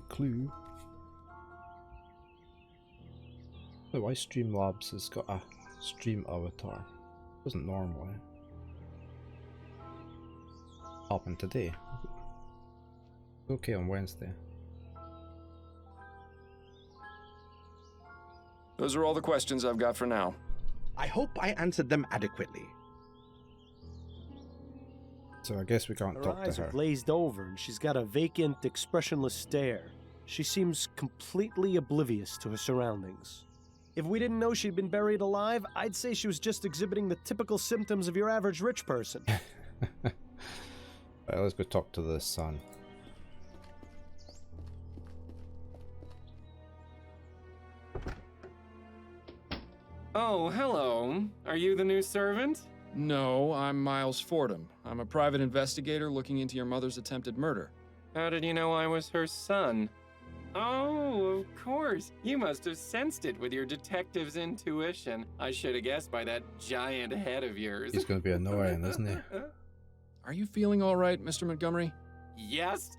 clue. Oh, why Streamlabs has got a stream avatar? Doesn't normally happen today. Okay on Wednesday. Those are all the questions I've got for now. I hope I answered them adequately. So I guess we can't Her talk eyes to are her. glazed over and she's got a vacant, expressionless stare. She seems completely oblivious to her surroundings. If we didn't know she'd been buried alive, I'd say she was just exhibiting the typical symptoms of your average rich person. Right, let's go talk to the son. Oh, hello. Are you the new servant? No, I'm Miles Fordham. I'm a private investigator looking into your mother's attempted murder. How did you know I was her son? Oh, of course. You must have sensed it with your detective's intuition. I should have guessed by that giant head of yours. He's going to be annoying, isn't he? Are you feeling all right, Mr. Montgomery? Yes,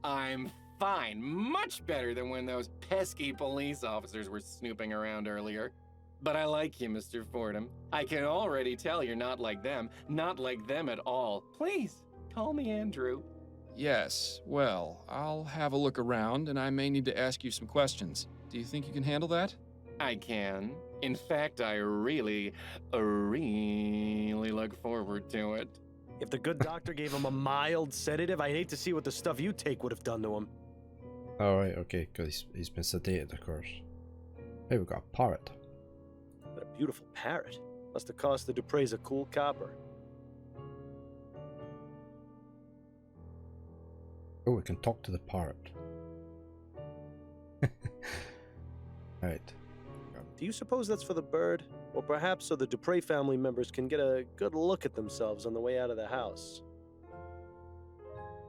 I'm fine. Much better than when those pesky police officers were snooping around earlier. But I like you, Mr. Fordham. I can already tell you're not like them at all. Please, call me Andrew. Yes, well, I'll have a look around and I may need to ask you some questions. Do you think you can handle that? I can. In fact, I really look forward to it. If the good doctor gave him a mild sedative, I'd hate to see what the stuff you take would have done to him. Alright, okay, because he's been sedated, of course. Hey, we've got a parrot. What a beautiful parrot. Must have cost the Dupreys a cool copper. Oh, we can talk to the parrot. Right. Do you suppose that's for the bird? Or perhaps so the Duprey family members can get a good look at themselves on the way out of the house?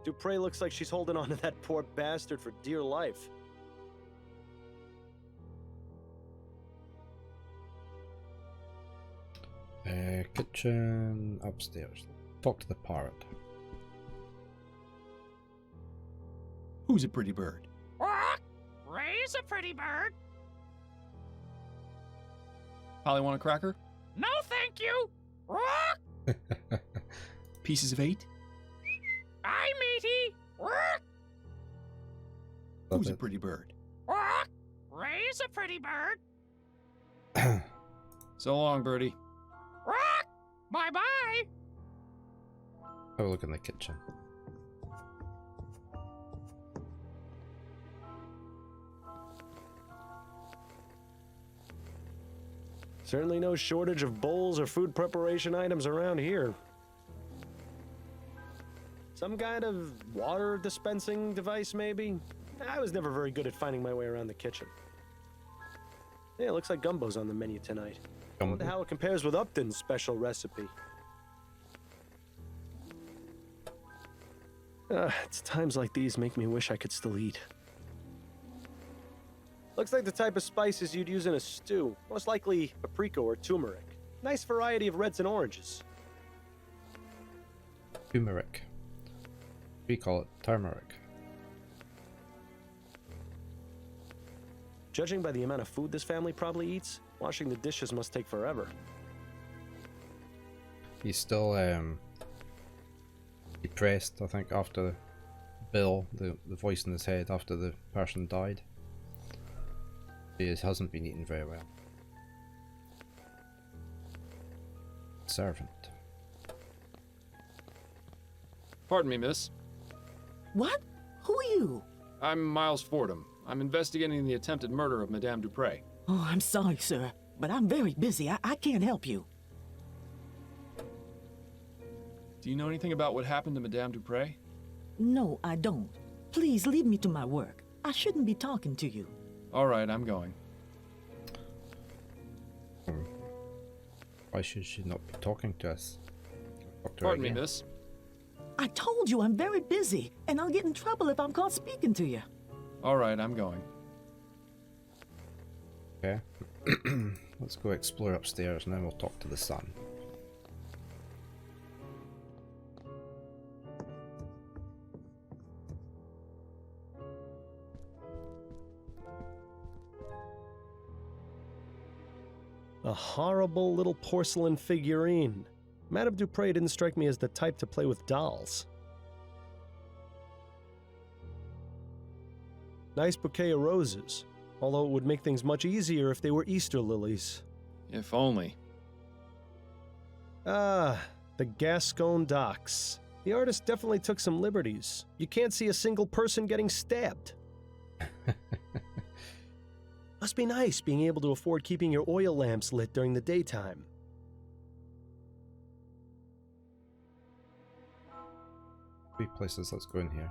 Duprey looks like she's holding on to that poor bastard for dear life. Kitchen upstairs. Talk to the parrot. Who's a pretty bird? Ray's a pretty bird. Polly want a cracker? No, thank you. Pieces of 8? Aye, matey. Who's a pretty bird? Ray's a pretty bird. So long, birdie. Bye-bye. Have a look in the kitchen. Certainly no shortage of bowls or food preparation items around here. Some kind of water dispensing device, maybe? I was never very good at finding my way around the kitchen. Yeah, it looks like gumbo's on the menu tonight. I wonder how it compares with Upton's special recipe. It's times like these make me wish I could still eat. Looks like the type of spices you'd use in a stew. Most likely paprika or turmeric. Nice variety of reds and oranges. Turmeric. We call it turmeric. Judging by the amount of food this family probably eats, washing the dishes must take forever. He's still depressed, I think, after Bill, the voice in his head after the person died. He hasn't been eating very well. Servant. Pardon me, miss. What? Who are you? I'm Miles Fordham. I'm investigating the attempted murder of Madame Duprey. Oh, I'm sorry, sir, but I'm very busy. I can't help you. Do you know anything about what happened to Madame Duprey? No, I don't. Please leave me to my work. I shouldn't be talking to you. All right, I'm going. Why should she not be talking to us? Talk to her Pardon me, again. miss. I told you I'm very busy, and I'll get in trouble if I'm caught speaking to you. All right, I'm going. Okay. Let's go explore upstairs and then we'll talk to the son. A horrible little porcelain figurine. Madame Dupre didn't strike me as the type to play with dolls. Nice bouquet of roses, although it would make things much easier if they were Easter lilies. If only. Ah, the Gascon docks. The artist definitely took some liberties. You can't see a single person getting stabbed. Must be nice being able to afford keeping your oil lamps lit during the daytime. Three places, let's go in here.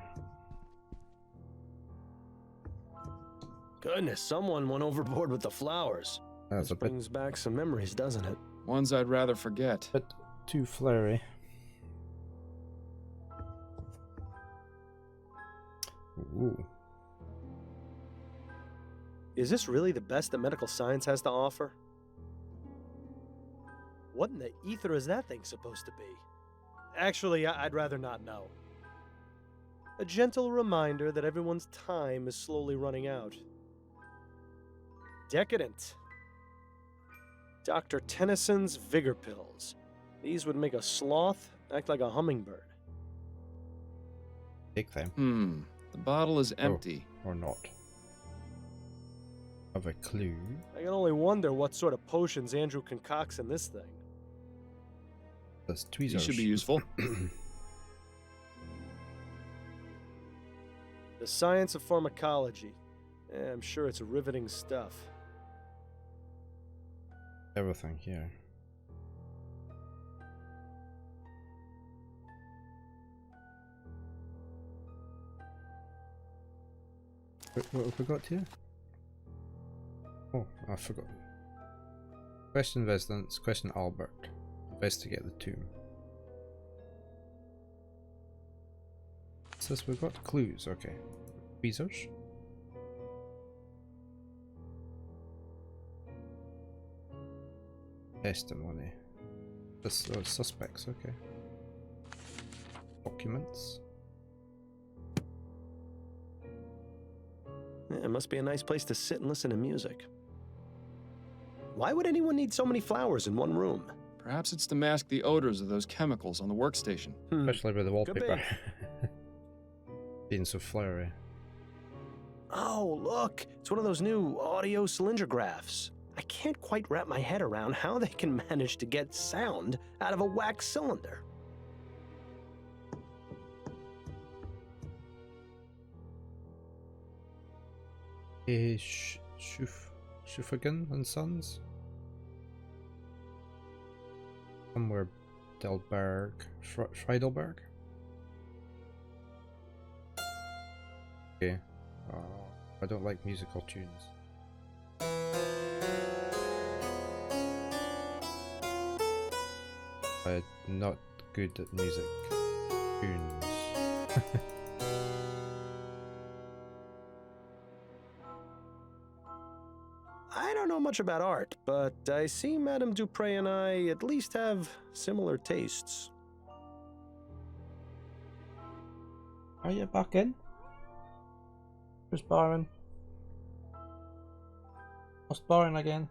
Goodness, someone went overboard with the flowers. That's This a bit, brings back some memories, doesn't it? Ones I'd rather forget. bit too flary. Ooh. Is this really the best that medical science has to offer? What in the ether is that thing supposed to be? Actually, I'd rather not know. A gentle reminder that everyone's time is slowly running out. Decadent. Dr. Tennyson's Vigor Pills. These would make a sloth act like a hummingbird. Take them. The bottle is empty. Or not. Have a clue. I can only wonder what sort of potions Andrew concocts in this thing. That's tweezers. These should be useful. The science of pharmacology. I'm sure it's riveting stuff. Everything here. What have we got here? Oh, I forgot. Question residence, question Albert. Investigate the tomb. Says we've got clues, okay. Tweezers. Testimony. Suspects, okay. Documents. Yeah, it must be a nice place to sit and listen to music. Why would anyone need so many flowers in one room? Perhaps it's to mask the odors of those chemicals on the workstation. Especially with the wallpaper. be. Being so flowery. Oh, look! It's one of those new audio cylindergraphs. I can't quite wrap my head around how they can manage to get sound out of a wax cylinder. Schufagen and Sons? Somewhere Delberg, Freidelberg? Okay. I don't like musical tunes. I'm not good at music tunes. I don't know much about art, but I see Madame Dupre and I at least have similar tastes. Are you back in? Who's Byron? What's Byron again?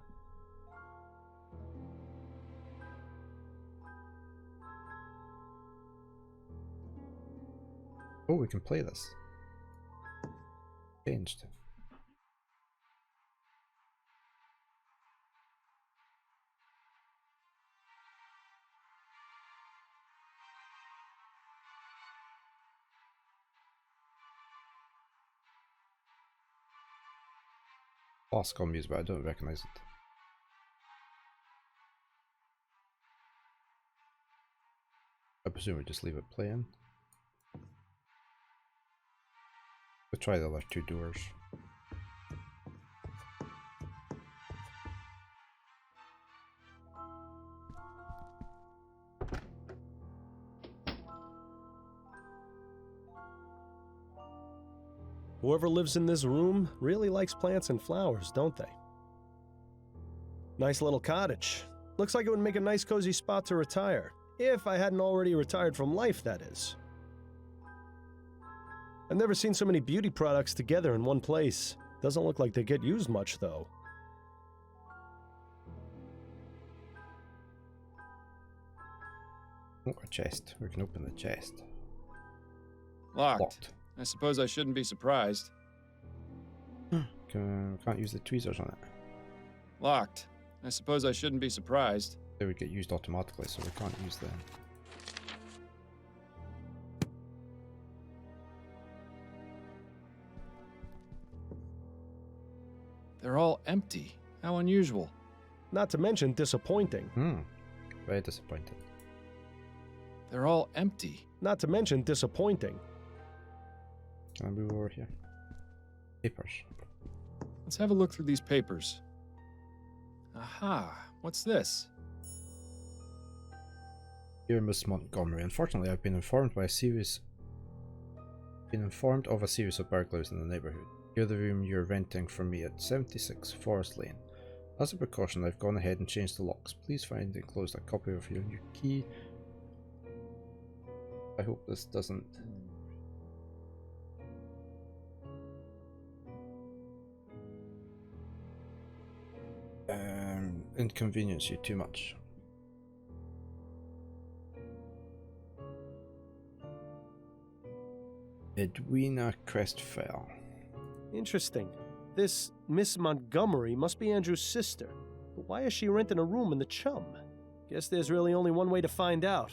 Oh, we can play this. Changed. Classical music, but I don't recognize it. I presume we just leave it playing. We'll try the other two doors. Whoever lives in this room really likes plants and flowers, don't they? Nice little cottage. Looks like it would make a nice cozy spot to retire. If I hadn't already retired from life, that is. I've never seen so many beauty products together in one place. Doesn't look like they get used much, though. Oh, a chest. We can open the chest. Locked. Locked. I suppose I shouldn't be surprised. Can't use the tweezers on it. Locked. I suppose I shouldn't be surprised. They would get used automatically, so we can't use them. They're all empty. How unusual. Not to mention disappointing. Very disappointing. They're all empty. Not to mention disappointing. Can I move over here? Papers. Let's have a look through these papers. Aha, what's this? Dear Miss Montgomery, unfortunately I've been informed of a series of burglars in the neighbourhood. Near the room you're renting from me at 76 Forest Lane. As a precaution, I've gone ahead and changed the locks. Please find enclosed a copy of your new key. I hope this doesn't... inconvenience you too much. Edwina Crestfell. Interesting. This Miss Montgomery must be Andrew's sister. But why is she renting a room in the Chum? Guess there's really only one way to find out.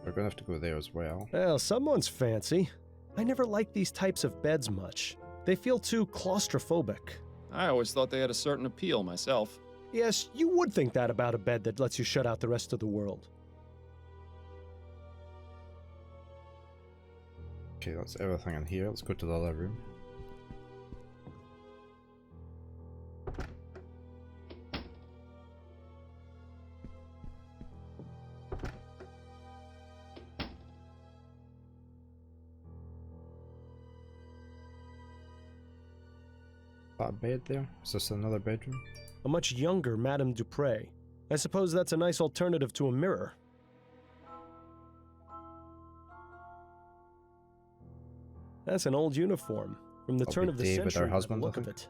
We're gonna have to go there as well. Well, someone's fancy. I never liked these types of beds much. They feel too claustrophobic. I always thought they had a certain appeal myself. Yes, you would think that about a bed that lets you shut out the rest of the world. Okay, that's everything in here. Let's go to the other room. That a bed there? Is this another bedroom? A much younger Madame Dupre. I suppose that's a nice alternative to a mirror. That's an old uniform, from the turn of the David, century our husband, by the look I of think. it.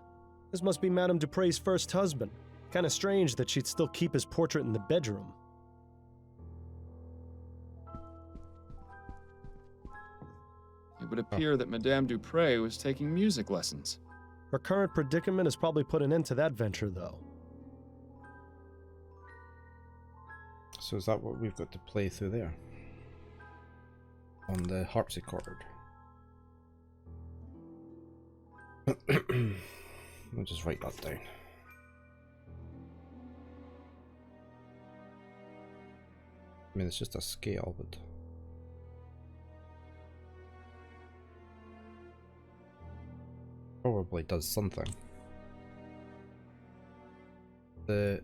This must be Madame Dupre's first husband. Kinda strange that she'd still keep his portrait in the bedroom. It would appear that Madame Dupre was taking music lessons. Her current predicament has probably put an end to that venture, though. So is that what we've got to play through there? On the harpsichord. I'll just write that down. I mean, it's just a scale, but... probably does something. The...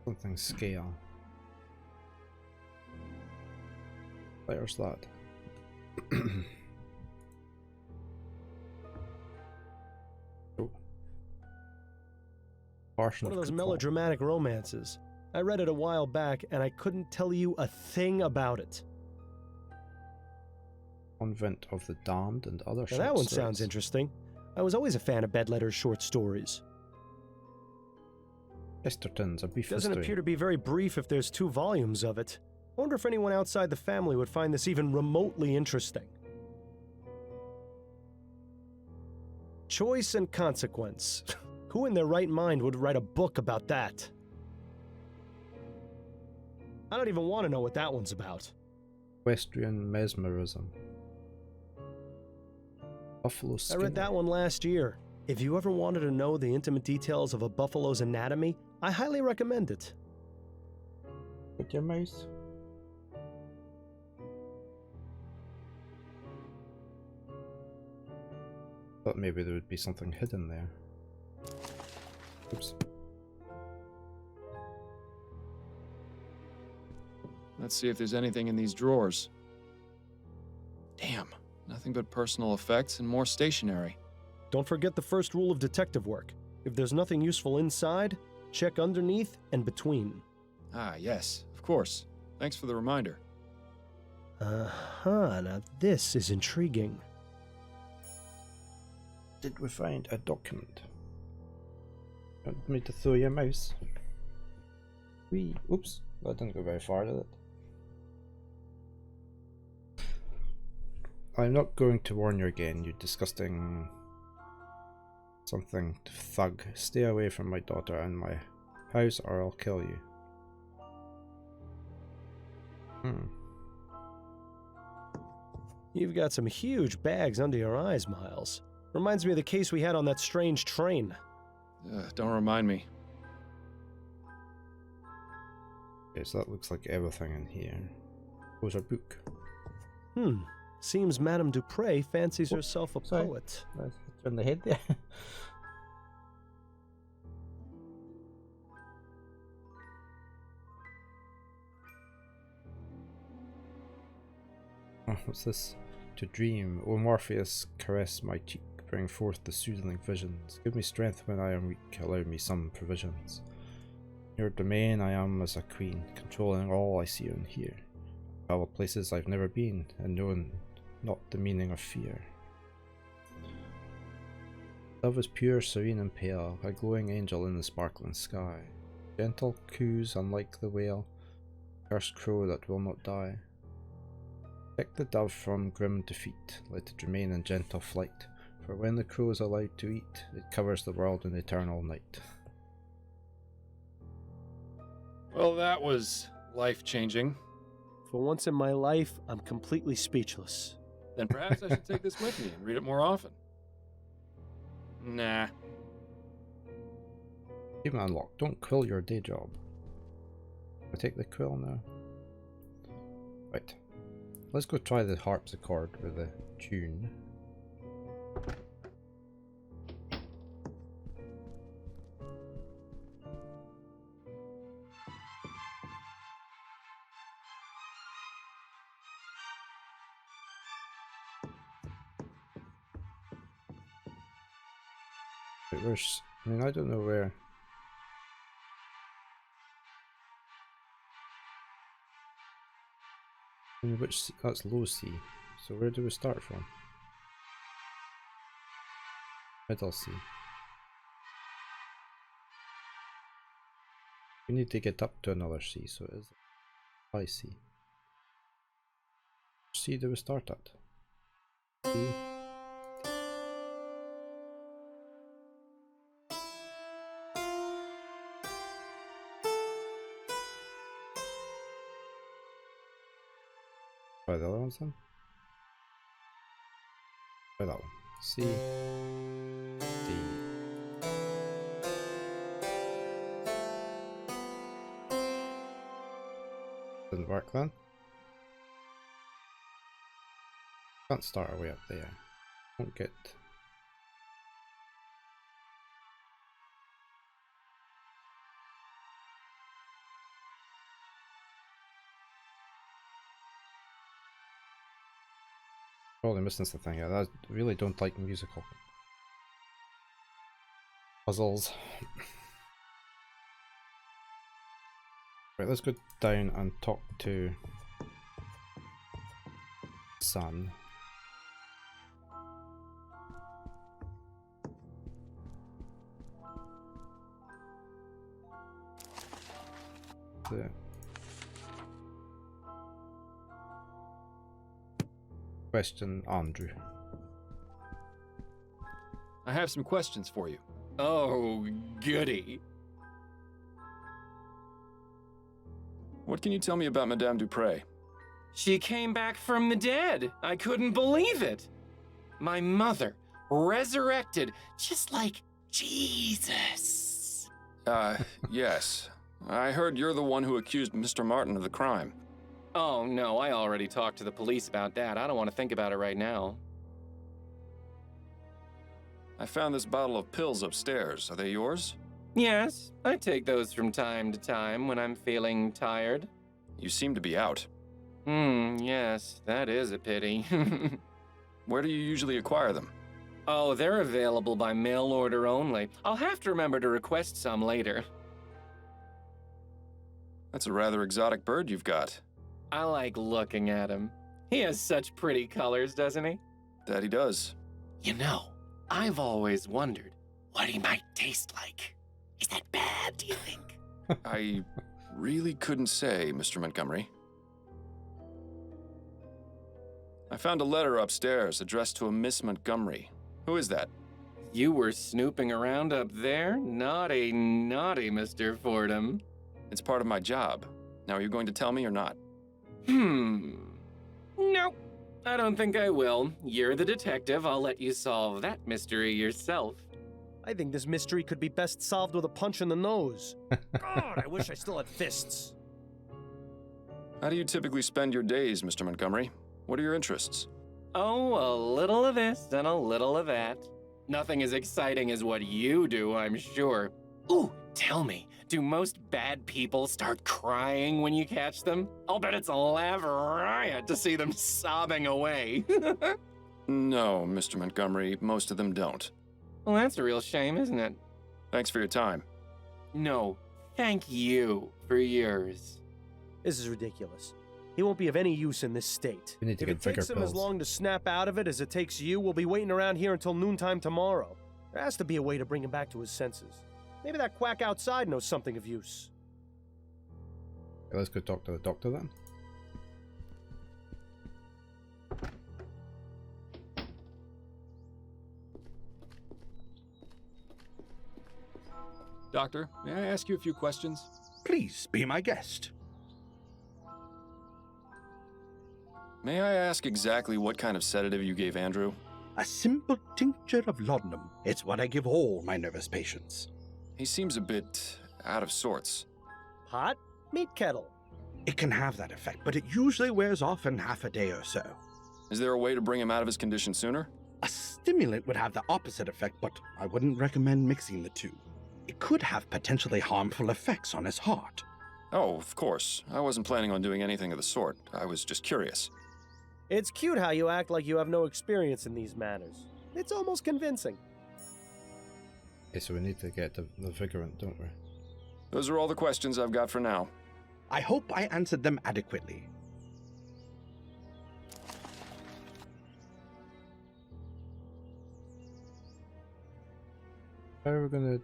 something scale. There's that. Oh. Portion One of those control. melodramatic romances. I read it a while back, and I couldn't tell you a thing about it. Convent of the Damned and other Now short that one stories. sounds interesting. I was always a fan of Bedletter's short stories. Chesterton's a beef Doesn't history. appear to be very brief if there's 2 volumes of it. I wonder if anyone outside the family would find this even remotely interesting. Choice and Consequence. Who in their right mind would write a book about that? I don't even want to know what that one's about. Equestrian mesmerism. Buffalo I Skinner. read that one last year. If you ever wanted to know the intimate details of a buffalo's anatomy, I highly recommend it. With your mouse. Thought maybe there would be something hidden there. Oops. Let's see if there's anything in these drawers. Damn, nothing but personal effects and more stationery. Don't forget the first rule of detective work. If there's nothing useful inside, check underneath and between. Ah, yes, of course. Thanks for the reminder. Uh-huh, now this is intriguing. Did we find a document? Want me to throw your mouse? Whee! Oops, that didn't go very far, did it? I'm not going to warn you again, you disgusting something thug. Stay away from my daughter and my house or I'll kill you. You've got some huge bags under your eyes, Miles. Reminds me of the case we had on that strange train. Don't remind me. Okay, so that looks like everything in here. Where's our book? Seems Madame Dupre fancies Oh, herself a sorry. poet. Let's turn the head there. Oh, what's this? To dream, O Morpheus, caress my cheek, bring forth the soothing visions. Give me strength when I am weak, allow me some provisions. In your domain I am as a queen, controlling all I see and hear. Travel places I've never been, and known not the meaning of fear. Love is pure, serene and pale, a glowing angel in the sparkling sky. Gentle coos unlike the whale, cursed crow that will not die. Protect the dove from grim defeat, let it remain in gentle flight, for when the crow is allowed to eat, it covers the world in eternal night. Well, that was life-changing. For once in my life, I'm completely speechless. Then perhaps I should take this with me and read it more often. Nah. Game unlocked. Don't quill your day job. I take the quill now. Right. Let's go try the harpsichord with the tune. Wait, where's... I mean, I don't know where... In which... That's low C. So where do we start from? Middle C. We need to get up to another C, so it is high C. Which C do we start at? C. Try the other ones then. Try that one. C. D. Didn't work then. Can't start our way up there. Won't get. Probably missing something. Yeah, I really don't like musical puzzles. Right, let's go down and talk to Sun. The question, Andrew. I have some questions for you. Oh, goody. What can you tell me about Madame Dupre? She came back from the dead. I couldn't believe it. My mother, resurrected, just like Jesus. Yes. I heard you're the one who accused Mr. Martin of the crime. Oh, no, I already talked to the police about that. I don't want to think about it right now. I found this bottle of pills upstairs. Are they yours? Yes, I take those from time to time when I'm feeling tired. You seem to be out. Yes, that is a pity. Where do you usually acquire them? Oh, they're available by mail order only. I'll have to remember to request some later. That's a rather exotic bird you've got. I like looking at him. He has such pretty colors, doesn't he? That he does. You know, I've always wondered what he might taste like. Is that bad, do you think? I really couldn't say, Mr. Montgomery. I found a letter upstairs addressed to a Miss Montgomery. Who is that? You were snooping around up there? Naughty, naughty, Mr. Fordham. It's part of my job. Now, are you going to tell me or not? Nope. I don't think I will. You're the detective. I'll let you solve that mystery yourself. I think this mystery could be best solved with a punch in the nose. God, I wish I still had fists. How do you typically spend your days, Mr. Montgomery? What are your interests? Oh, a little of this and a little of that. Nothing as exciting as what you do, I'm sure. Ooh, tell me, do most bad people start crying when you catch them? I'll bet it's a laugh riot to see them sobbing away. No, Mr. Montgomery, most of them don't. Well, that's a real shame, isn't it? Thanks for your time. No, thank you for yours. This is ridiculous. He won't be of any use in this state. We need to If get it takes bigger him as pills. long to snap out of it as it takes you, we'll be waiting around here until noontime tomorrow. There has to be a way to bring him back to his senses. Maybe that quack outside knows something of use. Okay, let's go talk to the doctor then. Doctor, may I ask you a few questions? Please be my guest. May I ask exactly what kind of sedative you gave Andrew? A simple tincture of laudanum. It's what I give all my nervous patients. He seems a bit out of sorts. Hot? Meat kettle. It can have that effect, but it usually wears off in half a day or so. Is there a way to bring him out of his condition sooner? A stimulant would have the opposite effect, but I wouldn't recommend mixing the two. It could have potentially harmful effects on his heart. Oh, of course. I wasn't planning on doing anything of the sort. I was just curious. It's cute how you act like you have no experience in these matters. It's almost convincing. Okay, so we need to get the Vigorant, don't we? Those are all the questions I've got for now. I hope I answered them adequately. How are we gonna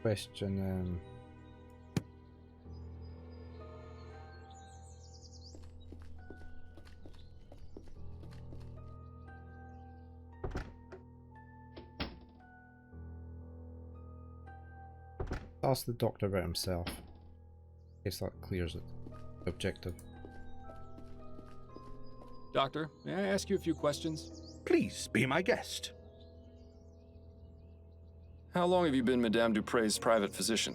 question ask the doctor about himself. In case that clears it. Objective. Doctor, may I ask you a few questions? Please be my guest. How long have you been Madame Dupre's private physician?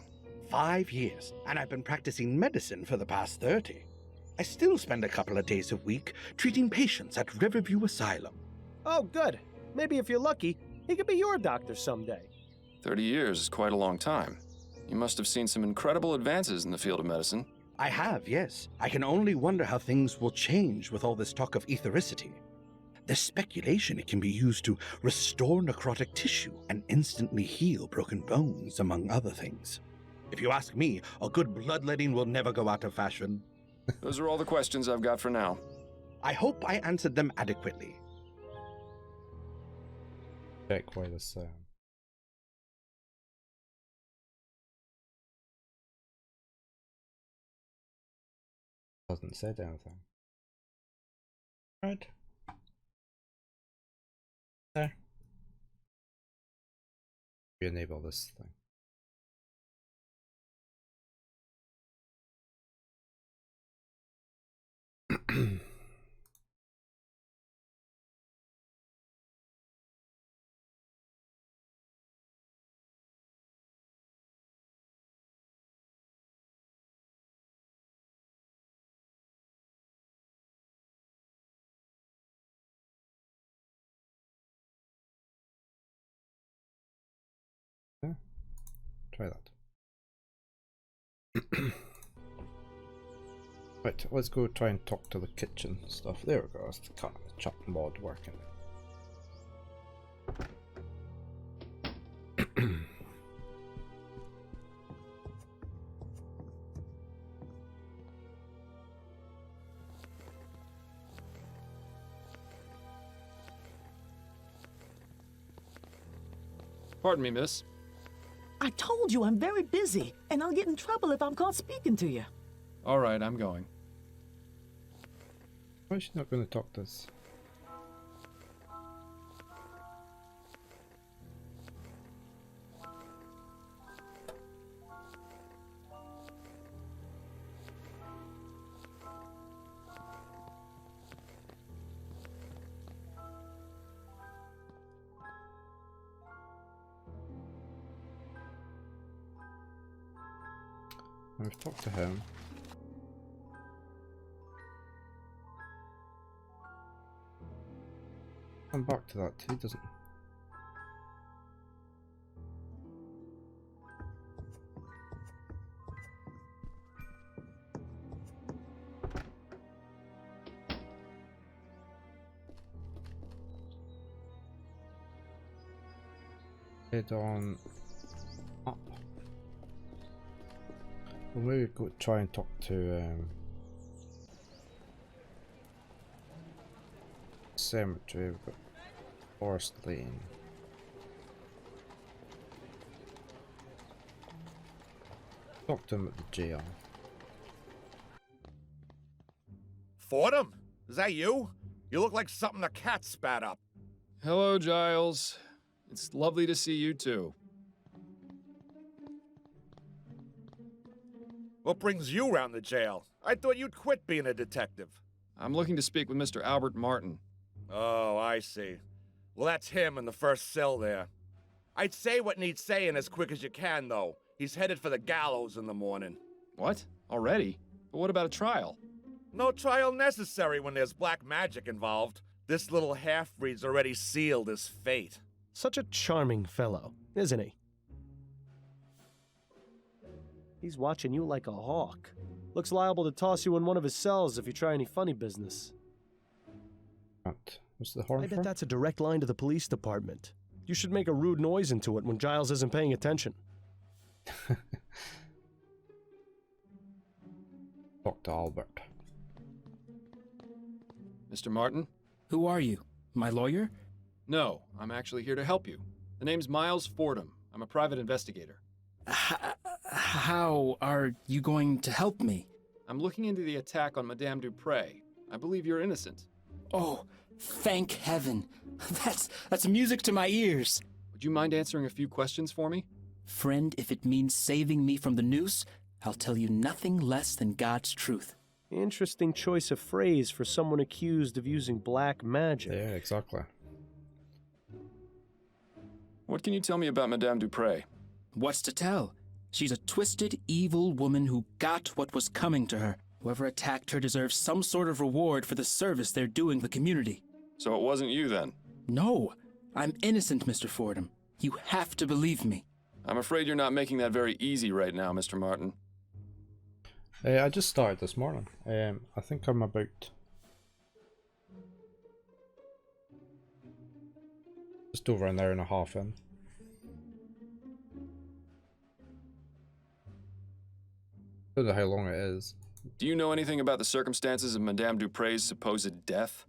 5 years, and I've been practicing medicine for the past 30. I still spend a couple of days a week treating patients at Riverview Asylum. Oh, good. Maybe if you're lucky, he could be your doctor someday. 30 years is quite a long time. You must have seen some incredible advances in the field of medicine. I have, yes. I can only wonder how things will change with all this talk of ethericity. There's speculation it can be used to restore necrotic tissue and instantly heal broken bones, among other things. If you ask me, a good bloodletting will never go out of fashion. Those are all the questions I've got for now. I hope I answered them adequately. Check why this hasn't said anything. Right. There. You enable this thing. Yeah. Try that. Right, let's go try and talk to the kitchen stuff. There we go, that's the chop mod working. Pardon me, miss. I told you I'm very busy, and I'll get in trouble if I'm caught speaking to you. All right, I'm going. Why is she not going to talk to us? I've talked to him. Come back to that, he doesn't. Head on up. Well, maybe go try and talk to cemetery. We've got Forest Lane. Talk to him at the jail. Fordham? Is that you? You look like something a cat spat up. Hello, Giles. It's lovely to see you too. What brings you round the jail? I thought you'd quit being a detective. I'm looking to speak with Mr. Albert Martin. Oh, I see. Well, that's him in the first cell there. I'd say what needs saying as quick as you can, though. He's headed for the gallows in the morning. What? Already? But what about a trial? No trial necessary when there's black magic involved. This little half-breed's already sealed his fate. Such a charming fellow, isn't he? He's watching you like a hawk. Looks liable to toss you in one of his cells if you try any funny business. What? What's the horn I for? bet that's a direct line to the police department. You should make a rude noise into it when Giles isn't paying attention. Dr. Albert. Mr. Martin? Who are you? My lawyer? No, I'm actually here to help you. The name's Miles Fordham. I'm a private investigator. How are you going to help me? I'm looking into the attack on Madame Dupre. I believe you're innocent. Oh, thank heaven. That's music to my ears. Would you mind answering a few questions for me? Friend, if it means saving me from the noose, I'll tell you nothing less than God's truth. Interesting choice of phrase for someone accused of using black magic. Yeah, exactly. What can you tell me about Madame Dupre? What's to tell? She's a twisted, evil woman who got what was coming to her. Whoever attacked her deserves some sort of reward for the service they're doing the community. So it wasn't you then? No, I'm innocent, Mr. Fordham. You have to believe me. I'm afraid you're not making that very easy right now, Mr. Martin. I just started this morning. I think I'm about just over an hour and a half in. Don't know how long it is. Do you know anything about the circumstances of Madame Dupre's supposed death?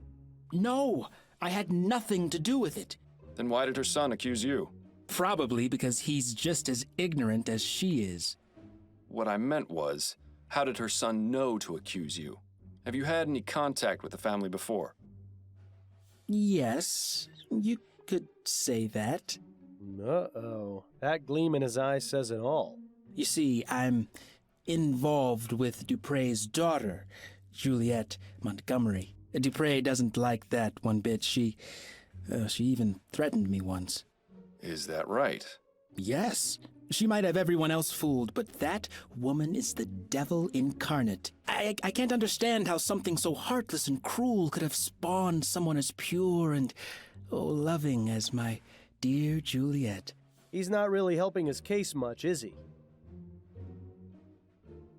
No, I had nothing to do with it. Then why did her son accuse you? Probably because he's just as ignorant as she is. What I meant was, how did her son know to accuse you? Have you had any contact with the family before? Yes, you could say that. Uh-oh. That gleam in his eye says it all. You see, I'm involved with Dupre's daughter, Juliet Montgomery. Dupre doesn't like that one bit. She even threatened me once. Is that right? Yes. She might have everyone else fooled, but that woman is the devil incarnate. I can't understand how something so heartless and cruel could have spawned someone as pure and, loving as my dear Juliet. He's not really helping his case much, is he?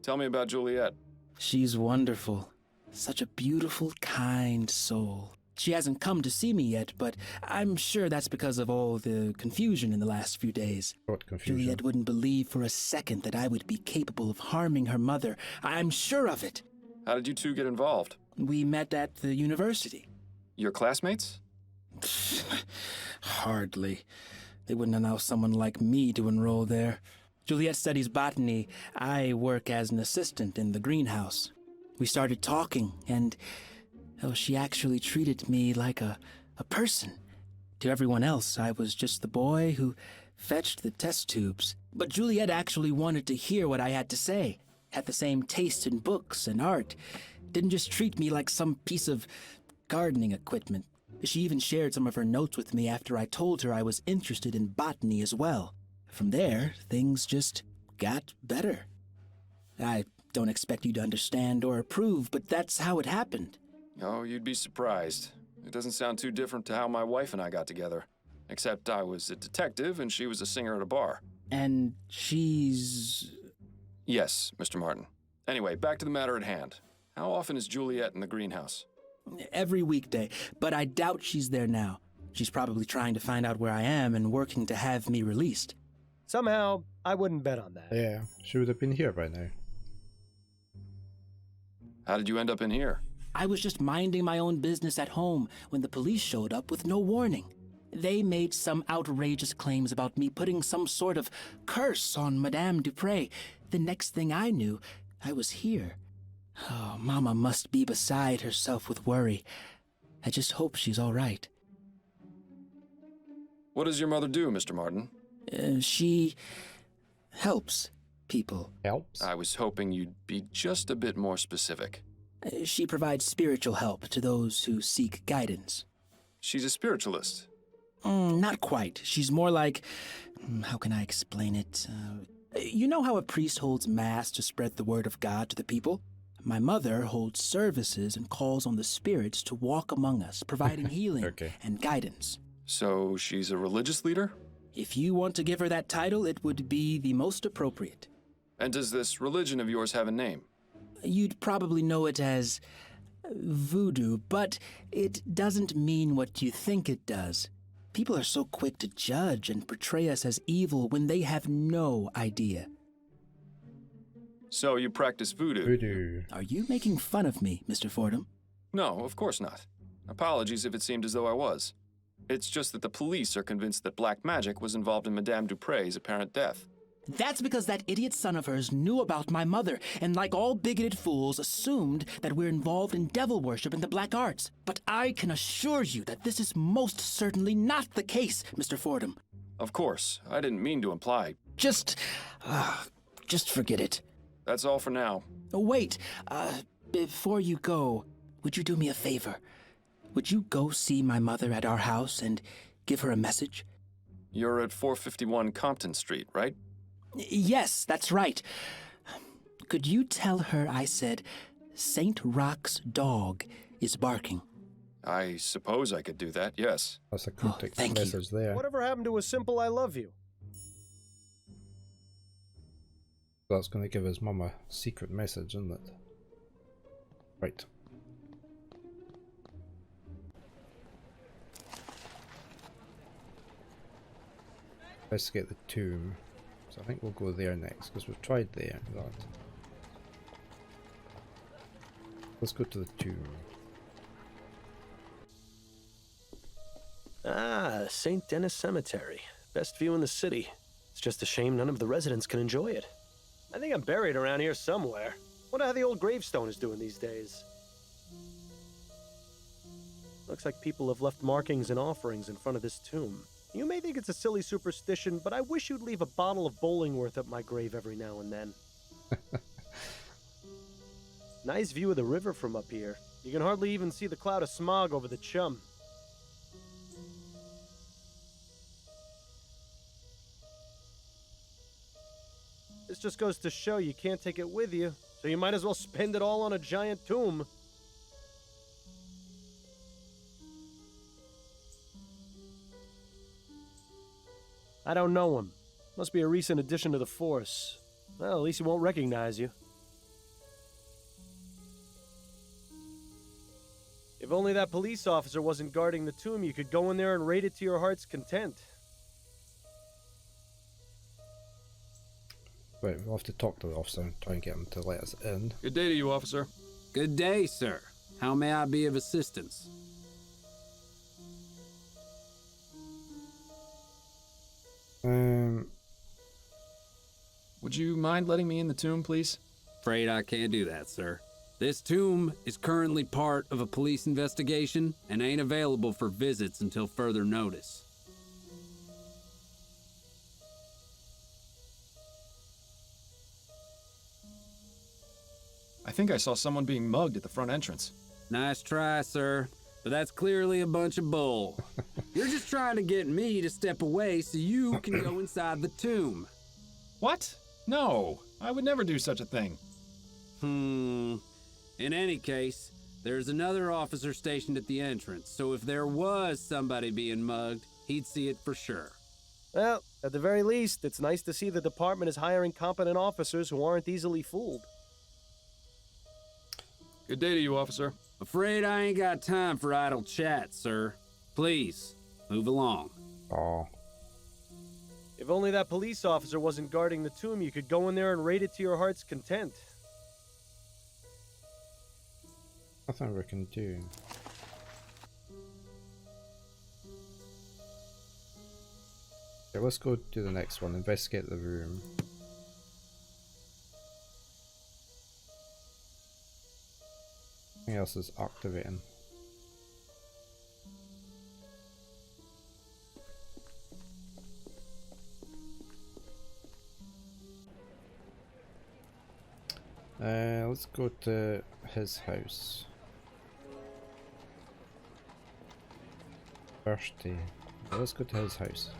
Tell me about Juliet. She's wonderful. Such a beautiful, kind soul. She hasn't come to see me yet, but I'm sure that's because of all the confusion in the last few days. What confusion? Juliet wouldn't believe for a second that I would be capable of harming her mother. I'm sure of it. How did you two get involved? We met at the university. Your classmates? Hardly. They wouldn't allow someone like me to enroll there. Juliet studies botany. I work as an assistant in the greenhouse. We started talking, and she actually treated me like a person. To everyone else, I was just the boy who fetched the test tubes. But Juliet actually wanted to hear what I had to say. Had the same taste in books and art. Didn't just treat me like some piece of gardening equipment. She even shared some of her notes with me after I told her I was interested in botany as well. From there, things just got better. I don't expect you to understand or approve, but that's how it happened. Oh, you'd be surprised. It doesn't sound too different to how my wife and I got together. Except I was a detective and she was a singer at a bar. And she's... Yes, Mr. Martin. Anyway, back to the matter at hand. How often is Juliet in the greenhouse? Every weekday, but I doubt she's there now. She's probably trying to find out where I am and working to have me released. Somehow, I wouldn't bet on that. Yeah, she would have been here by now. How did you end up in here? I was just minding my own business at home when the police showed up with no warning. They made some outrageous claims about me putting some sort of curse on Madame Dupre. The next thing I knew, I was here. Oh, Mama must be beside herself with worry. I just hope she's all right. What does your mother do, Mr. Martin? She helps people. Helps? I was hoping you'd be just a bit more specific. She provides spiritual help to those who seek guidance. She's a spiritualist. Not quite. She's more like... how can I explain it? You know how a priest holds mass to spread the word of God to the people? My mother holds services and calls on the spirits to walk among us, providing healing and guidance. So she's a religious leader? If you want to give her that title, it would be the most appropriate. And does this religion of yours have a name? You'd probably know it as voodoo, but it doesn't mean what you think it does. People are so quick to judge and portray us as evil when they have no idea. So you practice voodoo? Voodoo. Are you making fun of me, Mr. Fordham? No, of course not. Apologies if it seemed as though I was. It's just that the police are convinced that black magic was involved in Madame Dupre's apparent death. That's because that idiot son of hers knew about my mother, and like all bigoted fools, assumed that we're involved in devil worship and the black arts. But I can assure you that this is most certainly not the case, Mr. Fordham. Of course, I didn't mean to imply. Just forget it. That's all for now. Wait, before you go, would you do me a favor? Would you go see my mother at our house and give her a message? You're at 451 Compton Street, right? Yes, that's right. Could you tell her I said St. Rock's dog is barking? I suppose I could do that, yes. That's a cryptic thank message there. Whatever happened to a simple I love you? That's going to give his mum a secret message, isn't it? Right. Investigate the tomb. So I think we'll go there next, because we've tried there. Let's go to the tomb. Ah, St. Denis Cemetery. Best view in the city. It's just a shame none of the residents can enjoy it. I think I'm buried around here somewhere. Wonder how the old gravestone is doing these days. Looks like people have left markings and offerings in front of this tomb. You may think it's a silly superstition, but I wish you'd leave a bottle of Bollingworth at my grave every now and then. Nice view of the river from up here. You can hardly even see the cloud of smog over the Chum. This just goes to show you can't take it with you, so you might as well spend it all on a giant tomb. I don't know him. Must be a recent addition to the force. Well, at least he won't recognize you. If only that police officer wasn't guarding the tomb, you could go in there and raid it to your heart's content. Right, we'll have to talk to the officer and try and get him to let us in. Good day to you, officer. Good day, sir. How may I be of assistance? Would you mind letting me in the tomb, please? Afraid I can't do that, sir. This tomb is currently part of a police investigation and ain't available for visits until further notice. I think I saw someone being mugged at the front entrance. Nice try, sir, but that's clearly a bunch of bull. You're just trying to get me to step away so you can go inside the tomb. What? No, I would never do such a thing. In any case, there's another officer stationed at the entrance, so if there was somebody being mugged, he'd see it for sure. Well, at the very least, it's nice to see the department is hiring competent officers who aren't easily fooled. Good day to you, officer. Afraid I ain't got time for idle chat, sir. Please, move along. Oh, If only that police officer wasn't guarding the tomb, you could go in there and raid it to your heart's content. nothing we can do. Okay, let's go do the next one. Investigate the room. Nothing else is activating. Let's go to his house. Thirsty. Let's go to his house.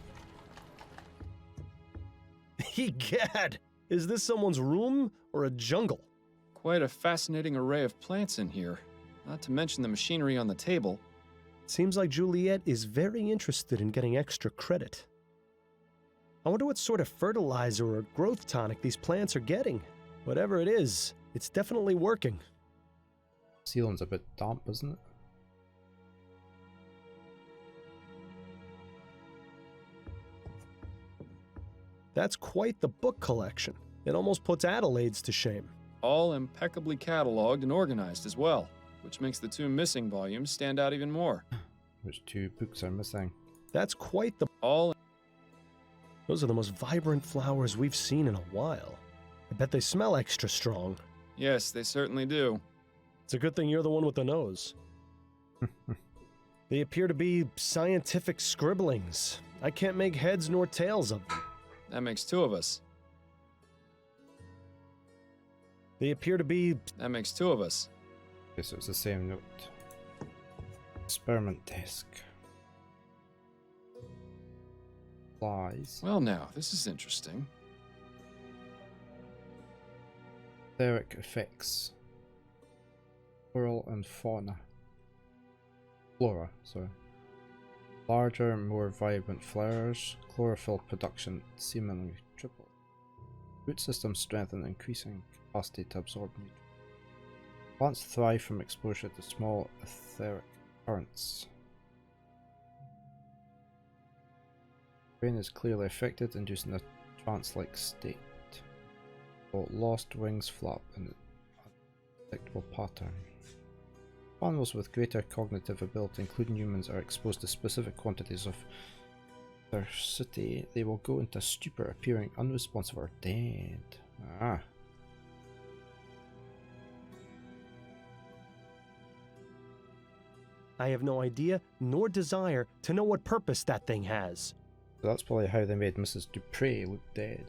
Egad! Is this someone's room or a jungle? Quite a fascinating array of plants in here, not to mention the machinery on the table. Seems like Juliet is very interested in getting extra credit. I wonder what sort of fertilizer or growth tonic these plants are getting. Whatever it is, it's definitely working. Ceiling's a bit damp, isn't it? That's quite the book collection. It almost puts Adelaide's to shame. All impeccably cataloged and organized as well, which makes the two missing volumes stand out even more. Which two books are missing? That's quite the... Those are the most vibrant flowers we've seen in a while. I bet they smell extra strong. Yes, they certainly do. It's a good thing you're the one with the nose. They appear to be scientific scribblings. I can't make heads nor tails of them. That makes two of us. They appear to be... That makes two of us. Okay, so it's the same note. Experiment desk. Flies. Well now, this is interesting. Etheric effects. Floral and fauna. Flora, sorry. Larger, more vibrant flowers. Chlorophyll production seemingly tripled. Root system strength and increasing capacity to absorb nutrients. Plants thrive from exposure to small etheric currents. Brain is clearly affected, inducing a trance-like state. While lost wings flap in an unpredictable pattern. Animals with greater cognitive ability, including humans, are exposed to specific quantities of electricity. They will go into stupor, appearing unresponsive or dead. Ah. I have no idea, nor desire, to know what purpose that thing has. So that's probably how they made Mrs. Dupre look dead.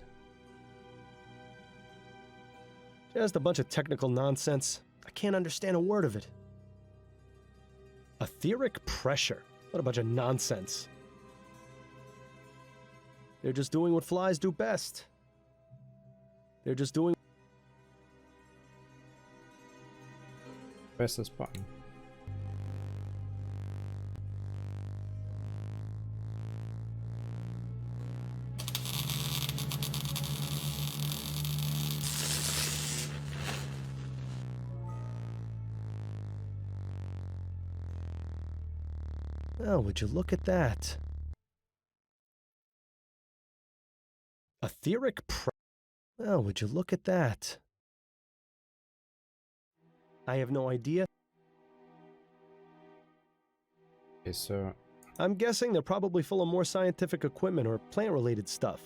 Just a bunch of technical nonsense. I can't understand a word of it. Etheric pressure. What a bunch of nonsense. They're just doing what flies do best. They're just doing... Press this button. Oh, would you look at that? Etheric pressure. Oh, would you look at that? I have no idea. Okay, so I'm guessing they're probably full of more scientific equipment or plant-related stuff.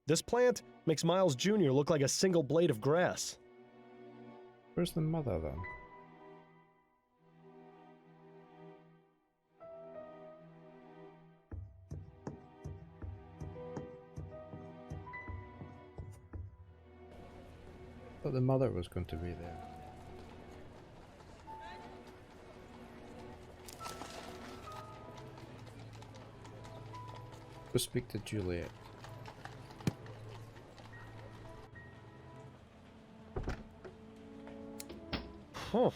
This plant makes Miles Jr. look like a single blade of grass. Where's the mother then? Thought the mother was going to be there. Go speak to Juliet. Huh.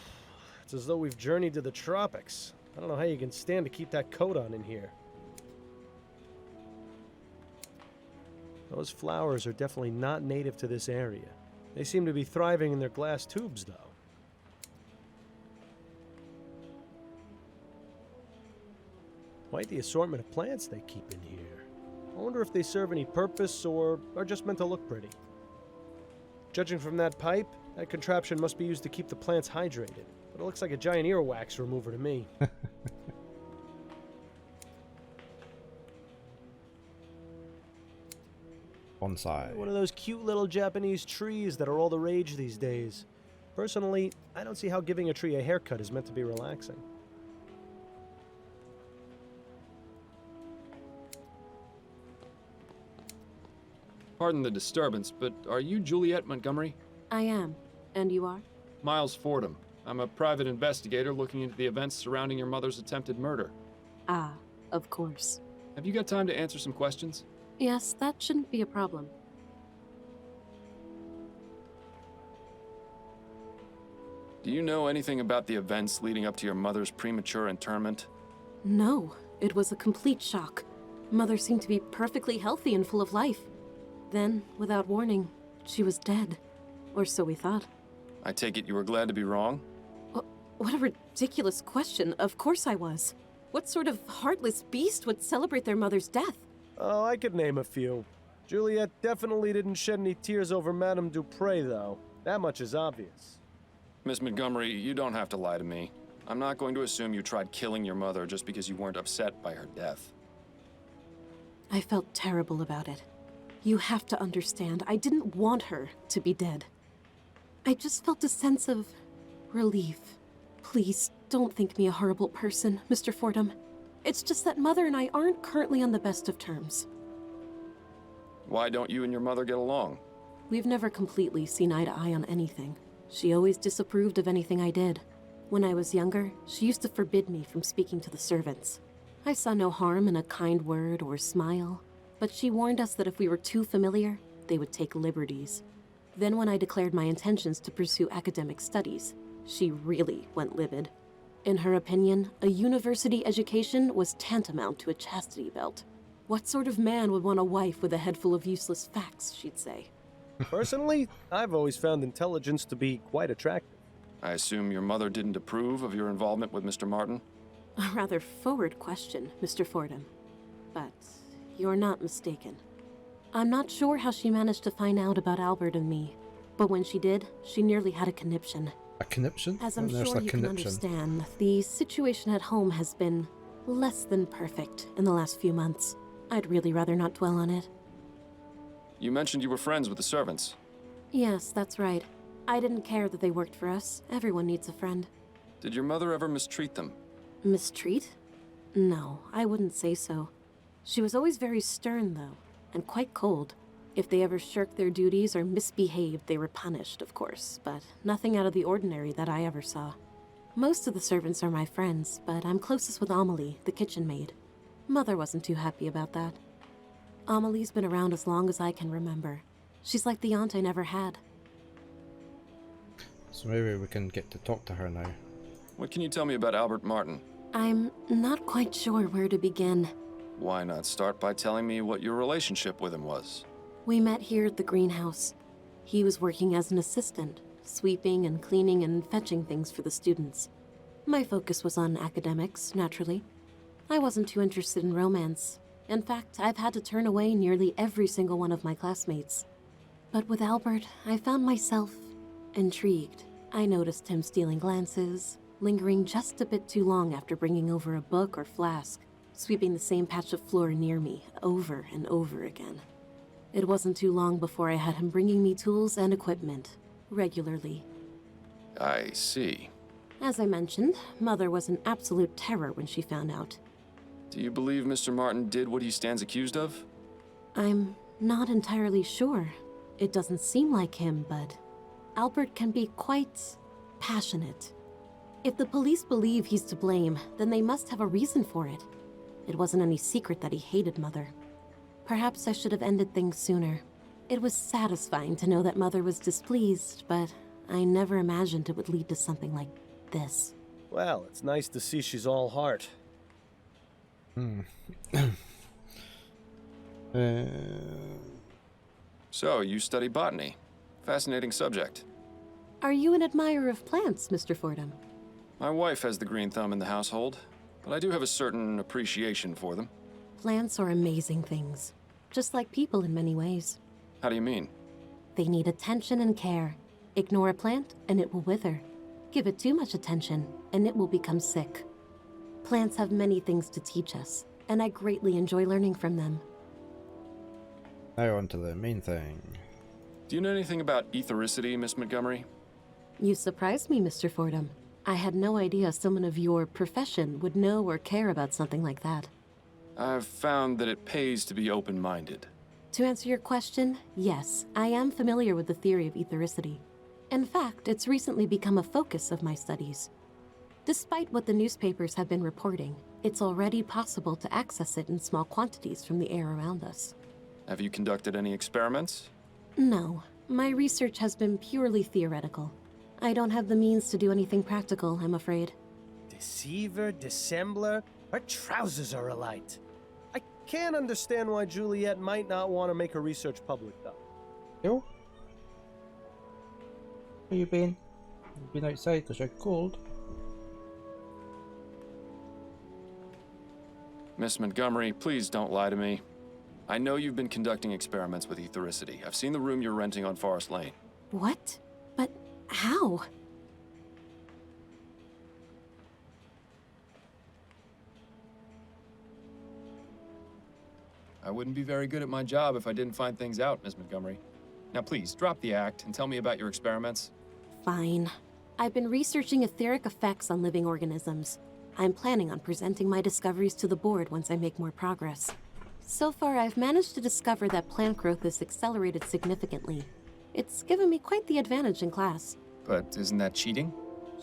It's as though we've journeyed to the tropics. I don't know how you can stand to keep that coat on in here. Those flowers are definitely not native to this area. They seem to be thriving in their glass tubes, though. Quite the assortment of plants they keep in here. I wonder if they serve any purpose or are just meant to look pretty. Judging from that pipe, that contraption must be used to keep the plants hydrated. But it looks like a giant earwax remover to me. Bonsai. One of those cute little Japanese trees that are all the rage these days. Personally, I don't see how giving a tree a haircut is meant to be relaxing. Pardon the disturbance, but are you Juliet Montgomery? I am. And you are? Miles Fordham. I'm a private investigator looking into the events surrounding your mother's attempted murder. Ah, of course. Have you got time to answer some questions? Yes, that shouldn't be a problem. Do you know anything about the events leading up to your mother's premature interment? No, it was a complete shock. Mother seemed to be perfectly healthy and full of life. Then, without warning, she was dead. Or so we thought. I take it you were glad to be wrong? What a ridiculous question. Of course I was. What sort of heartless beast would celebrate their mother's death? Oh, I could name a few. Juliet definitely didn't shed any tears over Madame Dupre, though. That much is obvious. Miss Montgomery, you don't have to lie to me. I'm not going to assume you tried killing your mother just because you weren't upset by her death. I felt terrible about it. You have to understand, I didn't want her to be dead. I just felt a sense of relief. Please, don't think me a horrible person, Mr. Fordham. It's just that Mother and I aren't currently on the best of terms. Why don't you and your mother get along? We've never completely seen eye to eye on anything. She always disapproved of anything I did. When I was younger, she used to forbid me from speaking to the servants. I saw no harm in a kind word or smile, but she warned us that if we were too familiar, they would take liberties. Then when I declared my intentions to pursue academic studies, she really went livid. In her opinion, a university education was tantamount to a chastity belt. What sort of man would want a wife with a head full of useless facts, she'd say. Personally, I've always found intelligence to be quite attractive. I assume your mother didn't approve of your involvement with Mr. Martin? A rather forward question, Mr. Fordham. But you're not mistaken. I'm not sure how she managed to find out about Albert and me, but when she did, she nearly had a conniption. A conniption? As I'm sure you can understand, the situation at home has been less than perfect in the last few months. I'd really rather not dwell on it. You mentioned you were friends with the servants. Yes, that's right. I didn't care that they worked for us. Everyone needs a friend. Did your mother ever mistreat them? Mistreat? No, I wouldn't say so. She was always very stern, though, and quite cold. If they ever shirked their duties or misbehaved, they were punished, of course, but nothing out of the ordinary that I ever saw. Most of the servants are my friends, but I'm closest with Amelie, the kitchen maid. Mother wasn't too happy about that. Amelie's been around as long as I can remember. She's like the aunt I never had. So maybe we can get to talk to her now. What can you tell me about Albert Martin? I'm not quite sure where to begin. Why not start by telling me what your relationship with him was? We met here at the greenhouse. He was working as an assistant, sweeping and cleaning and fetching things for the students. My focus was on academics, naturally. I wasn't too interested in romance. In fact, I've had to turn away nearly every single one of my classmates. But with Albert, I found myself intrigued. I noticed him stealing glances, lingering just a bit too long after bringing over a book or flask, sweeping the same patch of floor near me over and over again. It wasn't too long before I had him bringing me tools and equipment, regularly. I see. As I mentioned, Mother was an absolute terror when she found out. Do you believe Mr. Martin did what he stands accused of? I'm not entirely sure. It doesn't seem like him, but Albert can be quite passionate. If the police believe he's to blame, then they must have a reason for it. It wasn't any secret that he hated Mother. Perhaps I should have ended things sooner. It was satisfying to know that Mother was displeased, but I never imagined it would lead to something like this. Well, it's nice to see she's all heart. So, you study botany. Fascinating subject. Are you an admirer of plants, Mr. Fordham? My wife has the green thumb in the household, but I do have a certain appreciation for them. Plants are amazing things, just like people in many ways. How do you mean? They need attention and care. Ignore a plant, and it will wither. Give it too much attention, and it will become sick. Plants have many things to teach us, and I greatly enjoy learning from them. Now on to the main thing. Do you know anything about ethericity, Miss Montgomery? You surprised me, Mr. Fordham. I had no idea someone of your profession would know or care about something like that. I've found that it pays to be open-minded. To answer your question, yes, I am familiar with the theory of ethericity. In fact, it's recently become a focus of my studies. Despite what the newspapers have been reporting, it's already possible to access it in small quantities from the air around us. Have you conducted any experiments? No, my research has been purely theoretical. I don't have the means to do anything practical, I'm afraid. Deceiver, dissembler, her trousers are alight. I can't understand why Juliet might not want to make her research public, though. Yo? Where you been? You've been outside because you're cold. Miss Montgomery, please don't lie to me. I know you've been conducting experiments with ethericity. I've seen the room you're renting on Forest Lane. What? But how? I wouldn't be very good at my job if I didn't find things out, Miss Montgomery. Now please, drop the act and tell me about your experiments. Fine. I've been researching etheric effects on living organisms. I'm planning on presenting my discoveries to the board once I make more progress. So far, I've managed to discover that plant growth is accelerated significantly. It's given me quite the advantage in class. But isn't that cheating?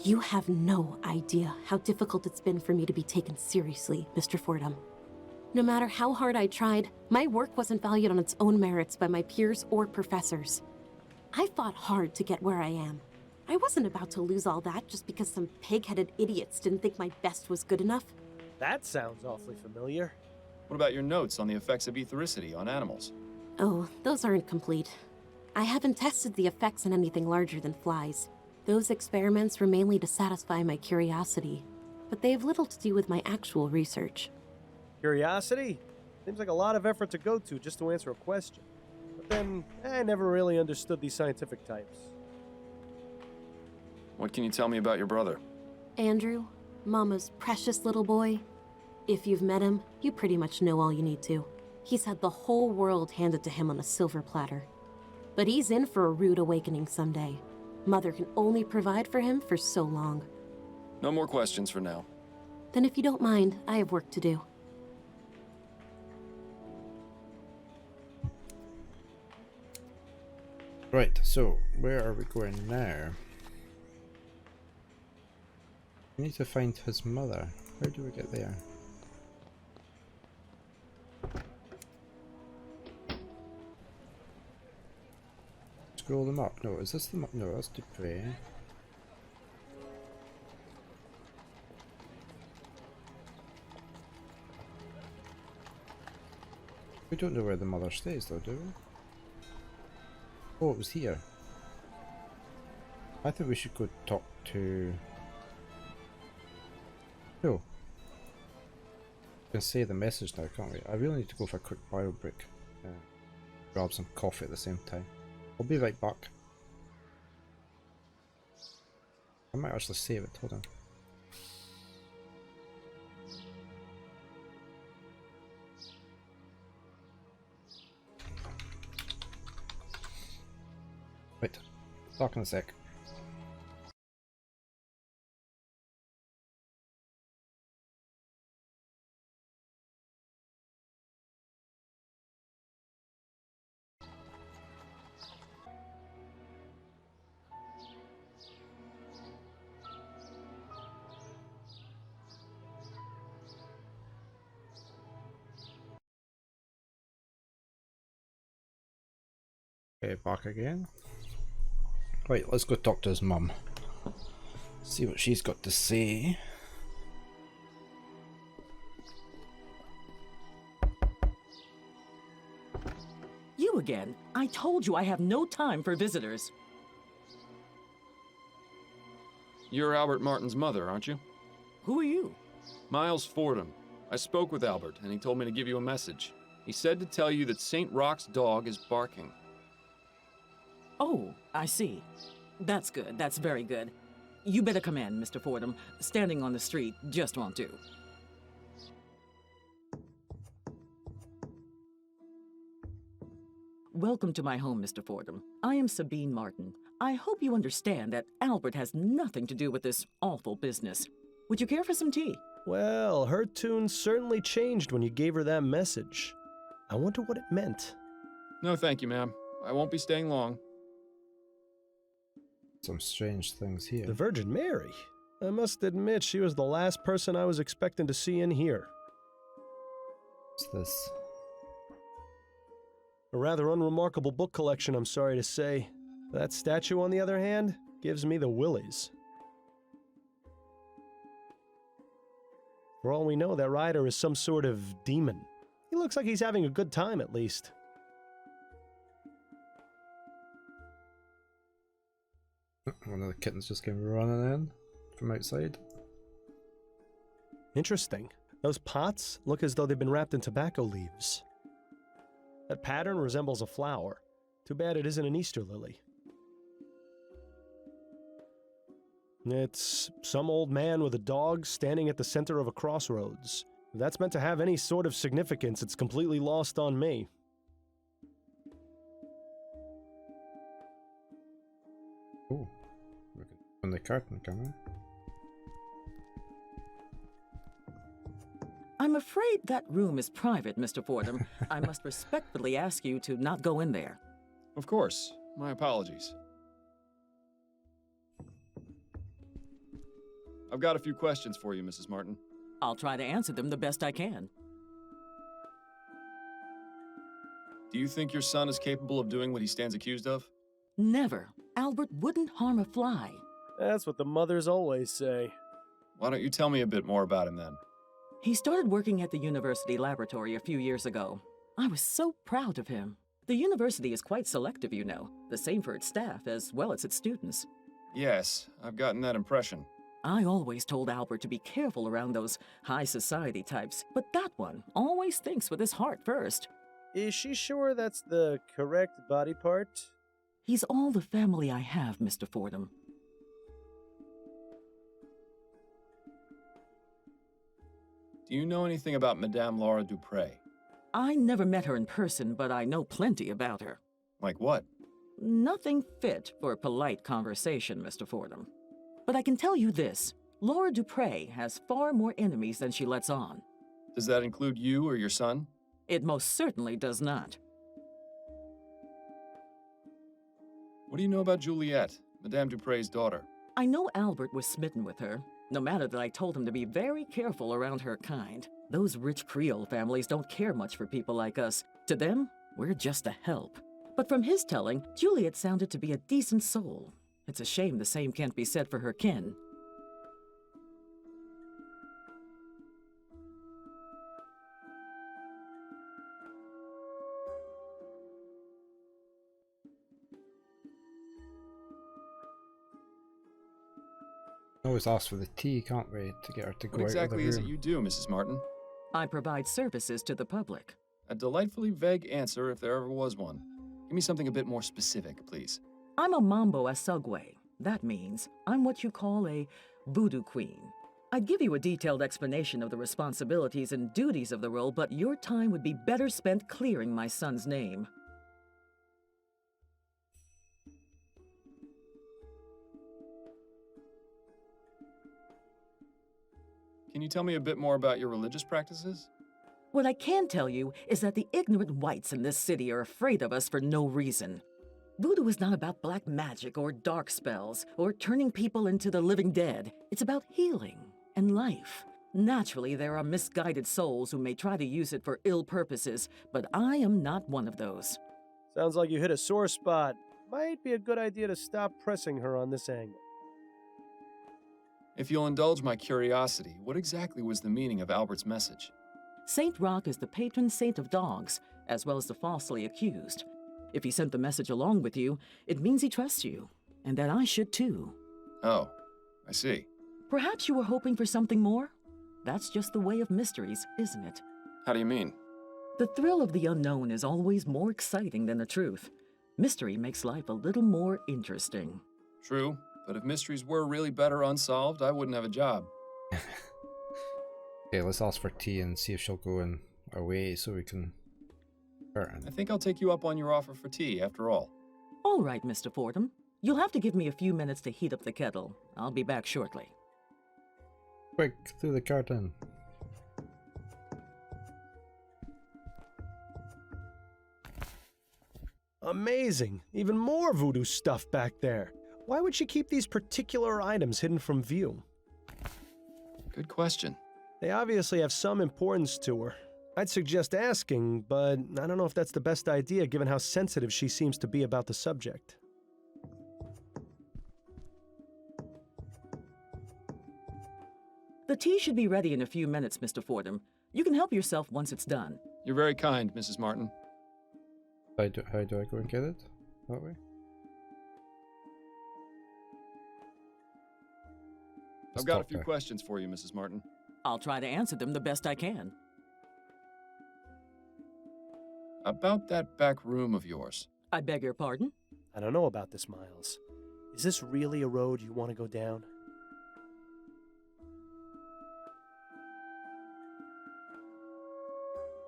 You have no idea how difficult it's been for me to be taken seriously, Mr. Fordham. No matter how hard I tried, my work wasn't valued on its own merits by my peers or professors. I fought hard to get where I am. I wasn't about to lose all that just because some pig-headed idiots didn't think my best was good enough. That sounds awfully familiar. What about your notes on the effects of ethericity on animals? Oh, those aren't complete. I haven't tested the effects on anything larger than flies. Those experiments were mainly to satisfy my curiosity, but they have little to do with my actual research. Curiosity? Seems like a lot of effort to go to just to answer a question. But then, I never really understood these scientific types. What can you tell me about your brother? Andrew, Mama's precious little boy. If you've met him, you pretty much know all you need to. He's had the whole world handed to him on a silver platter. But he's in for a rude awakening someday. Mother can only provide for him for so long. No more questions for now. Then if you don't mind, I have work to do. Right, so where are we going now? We need to find his mother. How do we get there? Scroll them up. No, is this the map? No, that's Dupre. We don't know where the mother stays though, do we? Oh, it was here. I think we should go talk to... No. We can say the message now, can't we? I really need to go for a quick bio break. Grab some coffee at the same time. I'll be right back. I might actually save it, hold on. Talk in a sec. Okay, back again. Right, let's go talk to his mum. See what she's got to say. You again? I told you I have no time for visitors. You're Albert Martin's mother, aren't you? Who are you? Miles Fordham. I spoke with Albert, and he told me to give you a message. He said to tell you that St. Roch's dog is barking. Oh, I see. That's good. That's very good. You better come in, Mr. Fordham. Standing on the street just won't do. Welcome to my home, Mr. Fordham. I am Sabine Martin. I hope you understand that Albert has nothing to do with this awful business. Would you care for some tea? Well, her tune certainly changed when you gave her that message. I wonder what it meant. No, thank you, ma'am. I won't be staying long. Some strange things here. The Virgin Mary? I must admit she was the last person I was expecting to see in here. What's this? A rather unremarkable book collection, I'm sorry to say. That statue, on the other hand, gives me the willies. For all we know, that rider is some sort of demon. He looks like he's having a good time, at least. One of the kittens just came running in from outside. Interesting. Those pots look as though they've been wrapped in tobacco leaves. That pattern resembles a flower. Too bad it isn't an Easter lily. It's some old man with a dog standing at the center of a crossroads. If that's meant to have any sort of significance, it's completely lost on me. Oh, we can open the curtain, can we? I'm afraid that room is private, Mr. Fordham. I must respectfully ask you to not go in there. Of course. My apologies. I've got a few questions for you, Mrs. Martin. I'll try to answer them the best I can. Do you think your son is capable of doing what he stands accused of? Never. Albert wouldn't harm a fly. That's what the mothers always say. Why don't you tell me a bit more about him then? He started working at the university laboratory a few years ago. I was so proud of him. The university is quite selective, you know. The same for its staff as well as its students. Yes, I've gotten that impression. I always told Albert to be careful around those high society types, but that one always thinks with his heart first. Is she sure that's the correct body part? He's all the family I have, Mr. Fordham. Do you know anything about Madame Laura Dupre? I never met her in person, but I know plenty about her. Like what? Nothing fit for a polite conversation, Mr. Fordham. But I can tell you this. Laura Dupre has far more enemies than she lets on. Does that include you or your son? It most certainly does not. What do you know about Juliet, Madame Dupre's daughter? I know Albert was smitten with her, no matter that I told him to be very careful around her kind. Those rich Creole families don't care much for people like us. To them, we're just a help. But from his telling, Juliet sounded to be a decent soul. It's a shame the same can't be said for her kin. Always ask for the tea, can't we, to get her to go What exactly out of is the it room. you do, Mrs. Martin? I provide services to the public. A delightfully vague answer if there ever was one. Give me something a bit more specific, please. I'm a Mambo Asugwe. That means I'm what you call a voodoo queen. I'd give you a detailed explanation of the responsibilities and duties of the role, but your time would be better spent clearing my son's name. Can you tell me a bit more about your religious practices? What I can tell you is that the ignorant whites in this city are afraid of us for no reason. Voodoo is not about black magic or dark spells or turning people into the living dead. It's about healing and life. Naturally, there are misguided souls who may try to use it for ill purposes, but I am not one of those. Sounds like you hit a sore spot. Might be a good idea to stop pressing her on this angle. If you'll indulge my curiosity, what exactly was the meaning of Albert's message? Saint Rock is the patron saint of dogs, as well as the falsely accused. If he sent the message along with you, it means he trusts you, and that I should too. Oh, I see. Perhaps you were hoping for something more? That's just the way of mysteries, isn't it? How do you mean? The thrill of the unknown is always more exciting than the truth. Mystery makes life a little more interesting. True, but if mysteries were really better unsolved, I wouldn't have a job. Okay, let's ask for tea and see if she'll go in our way so we can... I think I'll take you up on your offer for tea, after all. All right, Mr. Fordham. You'll have to give me a few minutes to heat up the kettle. I'll be back shortly. Quick, through the curtain. Amazing! Even more voodoo stuff back there. Why would she keep these particular items hidden from view? Good question. They obviously have some importance to her. I'd suggest asking, but I don't know if that's the best idea given how sensitive she seems to be about the subject. The tea should be ready in a few minutes, Mr. Fordham. You can help yourself once it's done. You're very kind, Mrs. Martin. How do I go and get it? That way? I've got a few questions for you, Mrs. Martin. I'll try to answer them the best I can. About that back room of yours. I beg your pardon? I don't know about this, Miles. Is this really a road you want to go down?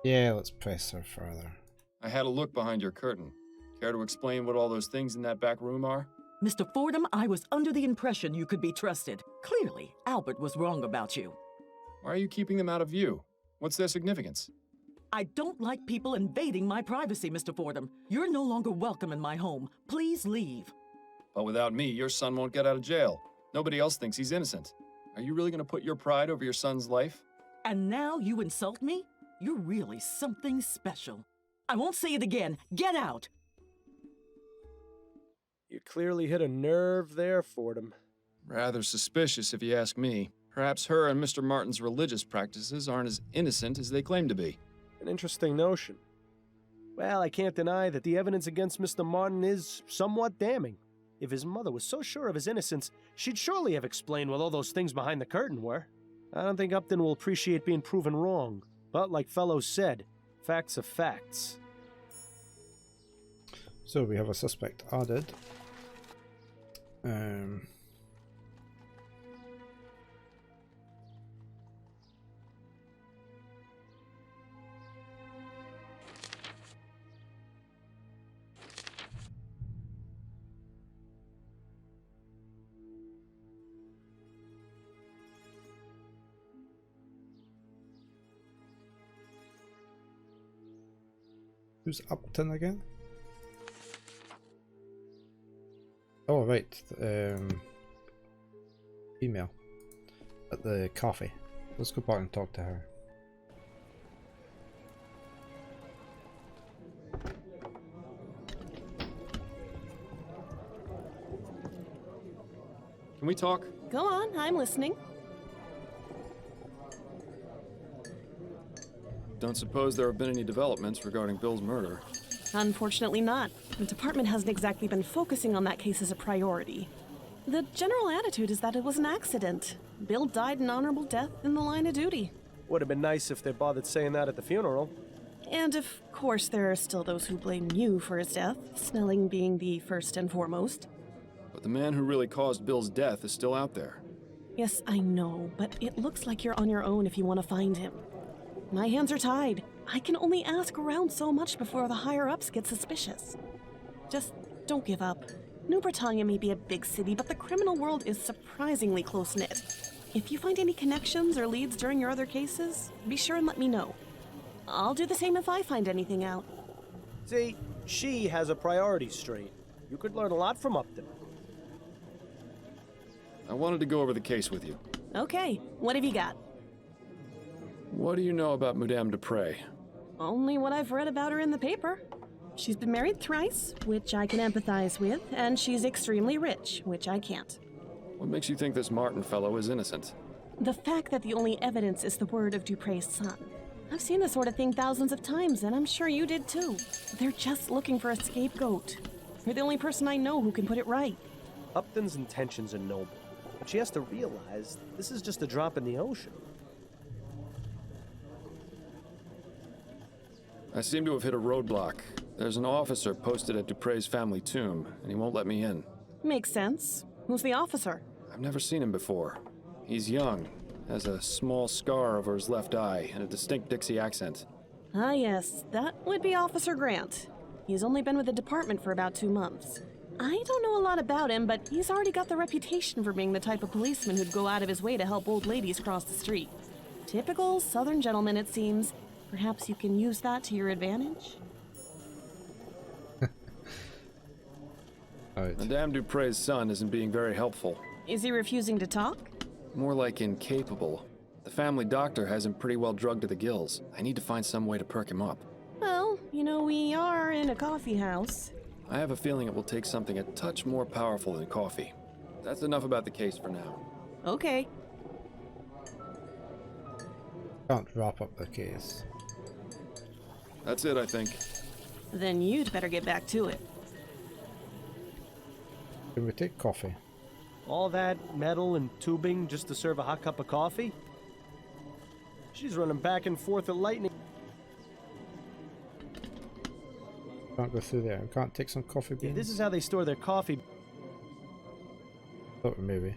Yeah, let's press her further. I had a look behind your curtain. Care to explain what all those things in that back room are? Mr. Fordham, I was under the impression you could be trusted. Clearly, Albert was wrong about you. Why are you keeping them out of view? What's their significance? I don't like people invading my privacy, Mr. Fordham. You're no longer welcome in my home. Please leave. But without me, your son won't get out of jail. Nobody else thinks he's innocent. Are you really going to put your pride over your son's life? And now you insult me? You're really something special. I won't say it again. Get out! You clearly hit a nerve there, Fordham. Rather suspicious, if you ask me. Perhaps her and Mr. Martin's religious practices aren't as innocent as they claim to be. An interesting notion. Well, I can't deny that the evidence against Mr. Martin is somewhat damning. If his mother was so sure of his innocence, she'd surely have explained what all those things behind the curtain were. I don't think Upton will appreciate being proven wrong. But like Fellows said, facts are facts. So we have a suspect added. Who's Upton again? Oh right, female at the coffee. Let's go back and talk to her. Can we talk? Go on, I'm listening. Don't suppose there have been any developments regarding Bill's murder. Unfortunately not. The department hasn't exactly been focusing on that case as a priority. The general attitude is that it was an accident. Bill died an honorable death in the line of duty. Would have been nice if they bothered saying that at the funeral. And of course there are still those who blame you for his death, Snelling being the first and foremost. But the man who really caused Bill's death is still out there. Yes, I know, but it looks like you're on your own if you want to find him. My hands are tied. I can only ask around so much before the higher-ups get suspicious. Just don't give up. New Britannia may be a big city, but the criminal world is surprisingly close-knit. If you find any connections or leads during your other cases, be sure and let me know. I'll do the same if I find anything out. See, she has a priorities straight. You could learn a lot from Upton. I wanted to go over the case with you. Okay, what have you got? What do you know about Madame Dupre? Only what I've read about her in the paper. She's been married thrice, which I can empathize with, and she's extremely rich, which I can't. What makes you think this Martin fellow is innocent? The fact that the only evidence is the word of Dupre's son. I've seen this sort of thing thousands of times, and I'm sure you did too. They're just looking for a scapegoat. You're the only person I know who can put it right. Upton's intentions are noble, but she has to realize this is just a drop in the ocean. I seem to have hit a roadblock. There's an officer posted at Dupre's family tomb, and he won't let me in. Makes sense. Who's the officer? I've never seen him before. He's young, has a small scar over his left eye, and a distinct Dixie accent. Ah yes, that would be Officer Grant. He's only been with the department for about 2 months. I don't know a lot about him, but he's already got the reputation for being the type of policeman who'd go out of his way to help old ladies cross the street. Typical Southern gentleman, it seems. Perhaps you can use that to your advantage? Madame Dupre's son isn't being very helpful. Is he refusing to talk? More like incapable. The family doctor has him pretty well drugged to the gills. I need to find some way to perk him up. Well, you know, we are in a coffee house. I have a feeling it will take something a touch more powerful than coffee. That's enough about the case for now. Okay. Can't wrap up the case. That's it, I think. Then you'd better get back to it. Can we take coffee? All that metal and tubing just to serve a hot cup of coffee? She's running back and forth at lightning. Can't go through there. Can't take some coffee beans? This is how they store their coffee. Thought maybe.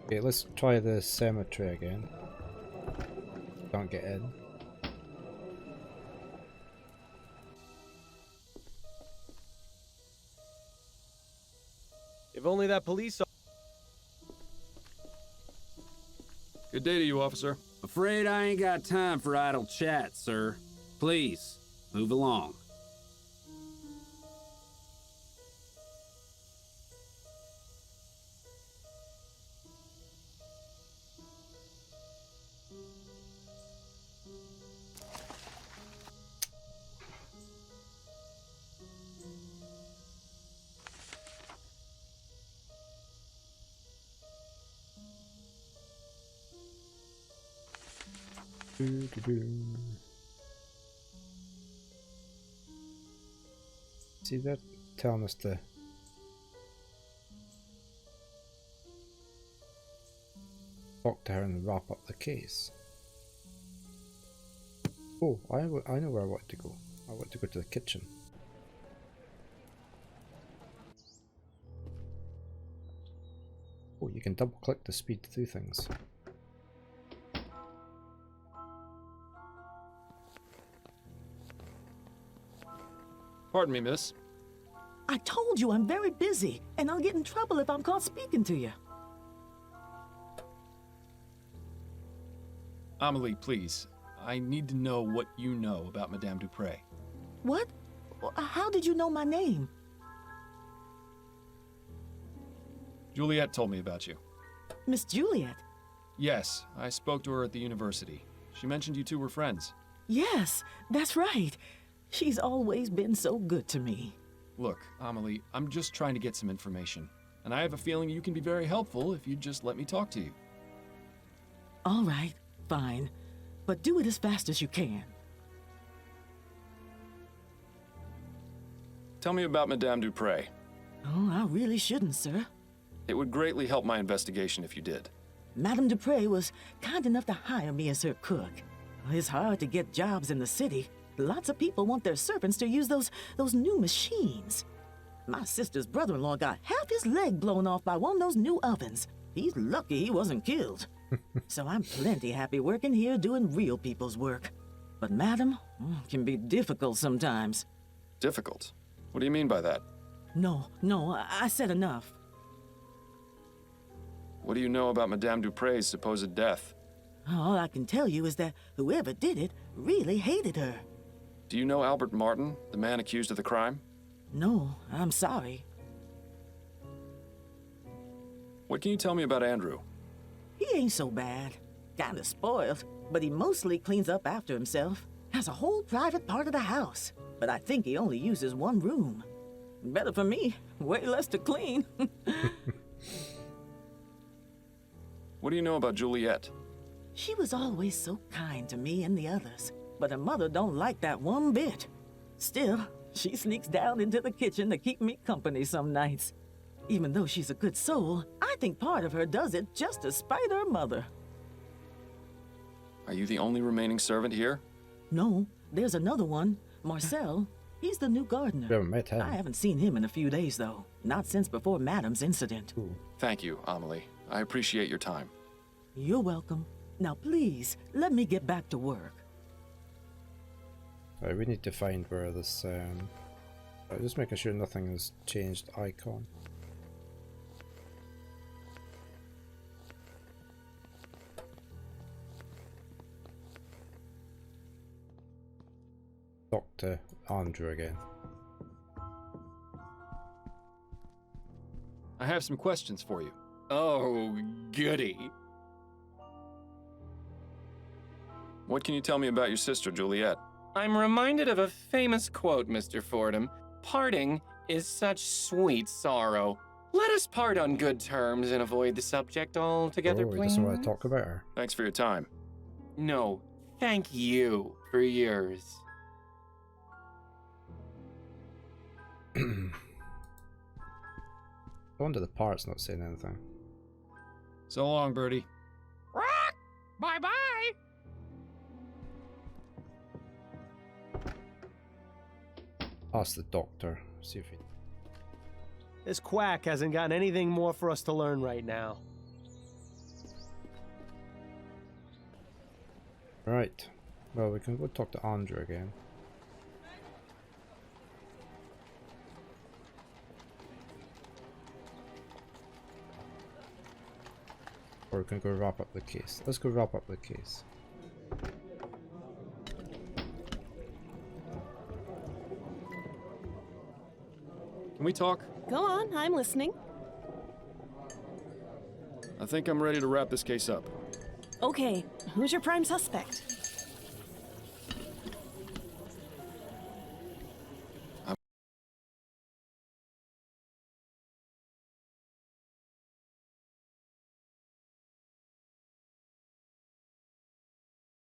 Okay, let's try the cemetery again. Can't get in. If only that police... Good day to you, officer. Afraid I ain't got time for idle chat, sir. Please, move along. See, they're telling us to talk to her and wrap up the case. Oh, I know where I want to go. I want to go to the kitchen. Oh, you can double click to speed through things. Pardon me, miss. I told you I'm very busy, and I'll get in trouble if I'm caught speaking to you. Amelie, please. I need to know what you know about Madame Dupre. What? How did you know my name? Juliet told me about you. Miss Juliet? Yes, I spoke to her at the university. She mentioned you two were friends. Yes, that's right. She's always been so good to me. Look, Amelie, I'm just trying to get some information. And I have a feeling you can be very helpful if you just let me talk to you. All right, fine. But do it as fast as you can. Tell me about Madame Dupre. Oh, I really shouldn't, sir. It would greatly help my investigation if you did. Madame Dupre was kind enough to hire me as her cook. It's hard to get jobs in the city. Lots of people want their servants to use those new machines. My sister's brother-in-law got half his leg blown off by one of those new ovens. He's lucky he wasn't killed. So I'm plenty happy working here doing real people's work. But Madam can be difficult sometimes. Difficult? What do you mean by that? No, I said enough. What do you know about Madame Dupre's supposed death? All I can tell you is that whoever did it really hated her. Do you know Albert Martin, the man accused of the crime? No, I'm sorry. What can you tell me about Andrew? He ain't so bad. Kinda spoiled, but he mostly cleans up after himself. Has a whole private part of the house, but I think he only uses one room. Better for me, way less to clean. What do you know about Juliet? She was always so kind to me and the others, but her mother don't like that one bit. Still, she sneaks down into the kitchen to keep me company some nights. Even though she's a good soul, I think part of her does it just to spite her mother. Are you the only remaining servant here? No, there's another one, Marcel. He's the new gardener. We haven't met him. I haven't seen him in a few days, though. Not since before Madam's incident. Ooh. Thank you, Amelie. I appreciate your time. You're welcome. Now please, let me get back to work. Right, we need to find where this, just making sure nothing has changed icon. Dr. Andrew again. I have some questions for you. Oh, goody. What can you tell me about your sister, Juliet? I'm reminded of a famous quote, Mr. Fordham. Parting is such sweet sorrow. Let us part on good terms and avoid the subject altogether, Oh, he please. doesn't want to talk about her. Thanks for your time. No, thank you for yours. I wonder the part's not saying anything. So long, Birdie. Rock! Bye-bye! Ask the doctor, see if he... This quack hasn't got anything more for us to learn right now. Right. Well, we can go talk to Andrew again. Or we can go wrap up the case. Let's go wrap up the case. Can we talk? Go on, I'm listening. I think I'm ready to wrap this case up. Okay, who's your prime suspect?